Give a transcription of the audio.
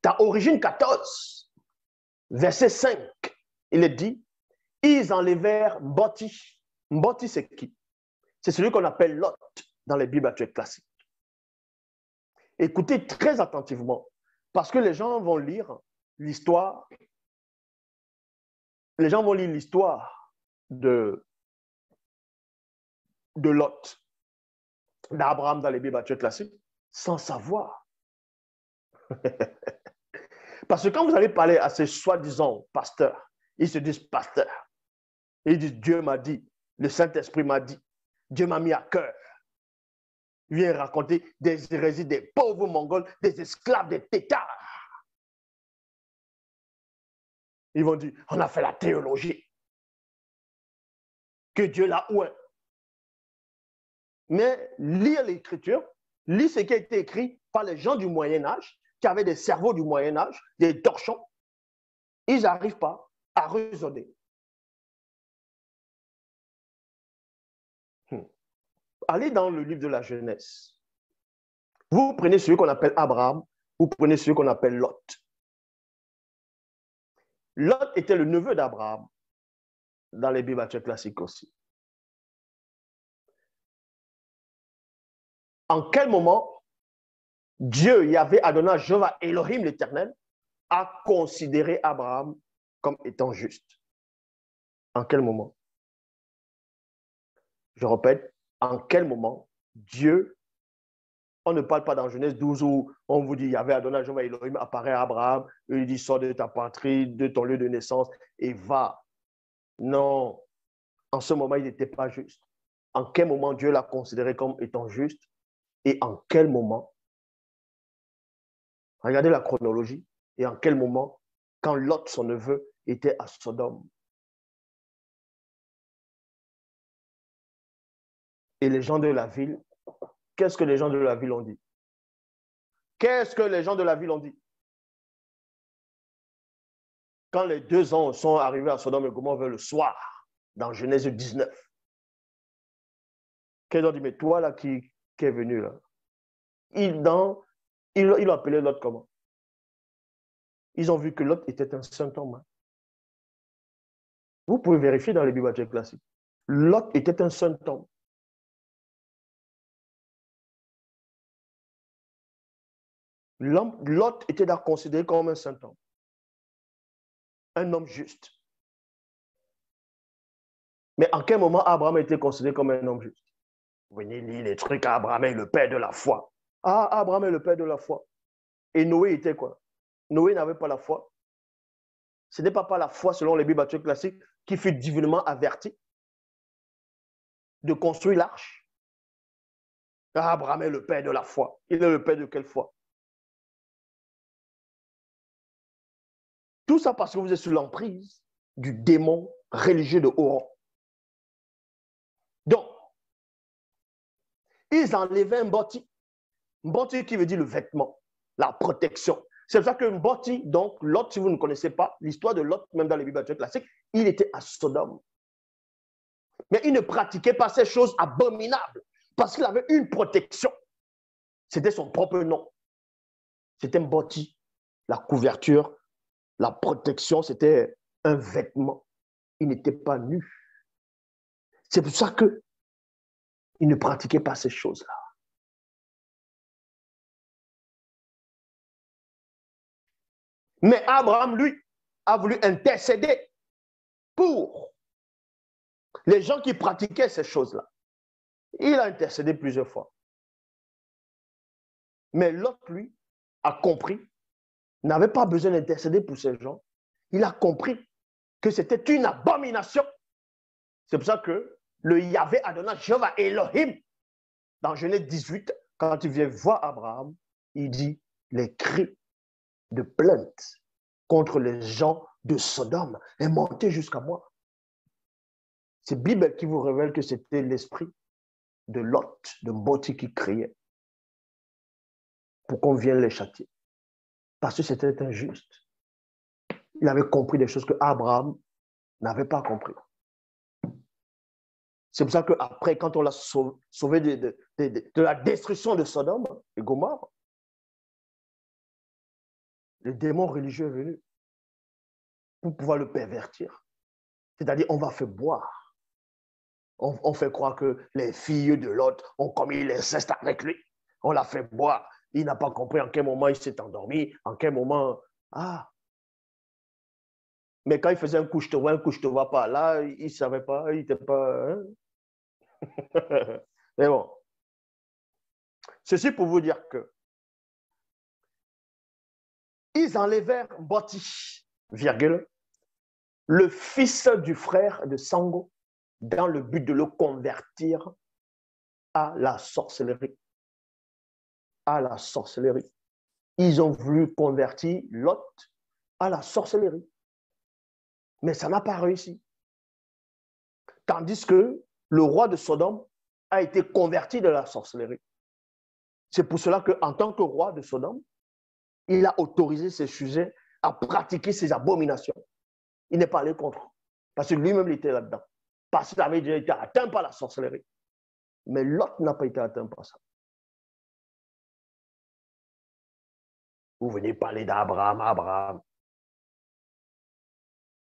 Dans Origine 14, verset 5, il est dit, ils enlevèrent Mboti. Mboti, c'est qui? C'est celui qu'on appelle Lot dans les Bibles actuelles classiques. Écoutez très attentivement, parce que les gens vont lire l'histoire. Les gens vont lire l'histoire de Lot, d'Abraham dans les Bibles actuelles classiques, sans savoir. Parce que quand vous allez parler à ces soi-disant pasteurs, ils se disent pasteurs. Ils disent Dieu m'a dit, le Saint-Esprit m'a dit, Dieu m'a mis à cœur. Il vient raconter des hérésies, des pauvres Mongols, des esclaves, des têtards. Ils vont dire, on a fait la théologie. Que Dieu l'a oué. Mais lire l'Écriture, lire ce qui a été écrit par les gens du Moyen-Âge, qui avaient des cerveaux du Moyen-Âge, des torchons, ils n'arrivent pas à raisonner. Allez dans le livre de la Genèse. Vous prenez celui qu'on appelle Abraham, vous prenez celui qu'on appelle Lot. Lot était le neveu d'Abraham, dans les Bibles actuelles classiques aussi. En quel moment Dieu, Yahvé, Adonai, Jéhovah, Elohim l'Éternel, a considéré Abraham comme étant juste? En quel moment? Je répète, en quel moment Dieu, on ne parle pas dans Genèse 12 où on vous dit Yahvé, Adonai, Jéhovah, Elohim apparaît à Abraham, et il dit sors de ta patrie, de ton lieu de naissance et va. Non, en ce moment, il n'était pas juste. En quel moment Dieu l'a considéré comme étant juste et en quel moment? Regardez la chronologie. Et en quel moment, quand Lot, son neveu, était à Sodome. Et les gens de la ville, qu'est-ce que les gens de la ville ont dit? Qu'est-ce que les gens de la ville ont dit? Quand les deux anges sont arrivés à Sodome et Gomorrhe le soir, dans Genèse 19, qu'est-ce qu'ils ont dit? Mais toi là qui est venu là, ils l'ont appelé Lot comment? Ils ont vu que Lot était un saint homme. Vous pouvez vérifier dans les Bibles classiques. Lot était un saint homme. Lot était considéré comme un saint homme. Un homme juste. Mais en quel moment Abraham a été considéré comme un homme juste? Vous venez lire les trucs, Abraham est le père de la foi. Ah, Abraham est le père de la foi. Et Noé était quoi? Noé n'avait pas la foi. Ce n'est pas par la foi, selon les Bibles classiques, qui fut divinement averti de construire l'arche. Ah, Abraham est le père de la foi. Il est le père de quelle foi? Tout ça parce que vous êtes sous l'emprise du démon religieux de haut rang. Donc, ils enlevaient Mboti. Mboti qui veut dire le vêtement, la protection. C'est pour ça que Mboti, donc Lot, si vous ne connaissez pas l'histoire de Lot, même dans les Bibles classiques, il était à Sodome. Mais il ne pratiquait pas ces choses abominables parce qu'il avait une protection. C'était son propre nom. C'était Mboti. La couverture, la protection, c'était un vêtement. Il n'était pas nu. C'est pour ça qu'il ne pratiquait pas ces choses-là. Mais Abraham, lui, a voulu intercéder pour les gens qui pratiquaient ces choses-là. Il a intercédé plusieurs fois. Mais l'autre, lui, a compris, n'avait pas besoin d'intercéder pour ces gens. Il a compris que c'était une abomination. C'est pour ça que le Yahvé Adonai, Jéhovah Elohim, dans Genèse 18, quand il vient voir Abraham, il dit les cris de plainte contre les gens de Sodome est monté jusqu'à moi. C'est la Bible qui vous révèle que c'était l'esprit de Lot, de Mboti qui criait pour qu'on vienne les châtier. Parce que c'était injuste. Il avait compris des choses que Abraham n'avait pas compris. C'est pour ça qu'après, quand on l'a sauvé de la destruction de Sodome et Gomorrhe, le démon religieux est venu pour pouvoir le pervertir. C'est-à-dire, on va faire boire. On fait croire que les filles de l'autre ont commis l'inceste avec lui. On l'a fait boire. Il n'a pas compris en quel moment il s'est endormi, en quel moment... Ah! Mais quand il faisait un couche-te-vois pas, là, il ne savait pas, il n'était pas... Hein? Mais bon. Ceci pour vous dire que ils enlevèrent Boti, virgule, le fils du frère de Sango, dans le but de le convertir à la sorcellerie. À la sorcellerie. Ils ont voulu convertir Lot à la sorcellerie. Mais ça n'a pas réussi. Tandis que le roi de Sodome a été converti de la sorcellerie. C'est pour cela qu'en tant que roi de Sodome, il a autorisé ses sujets à pratiquer ces abominations. Il n'est pas allé contre. Parce que lui-même, il était là-dedans. Parce qu'il avait déjà été atteint par la sorcellerie. Mais Lot n'a pas été atteint par ça. Vous venez parler d'Abraham, Abraham.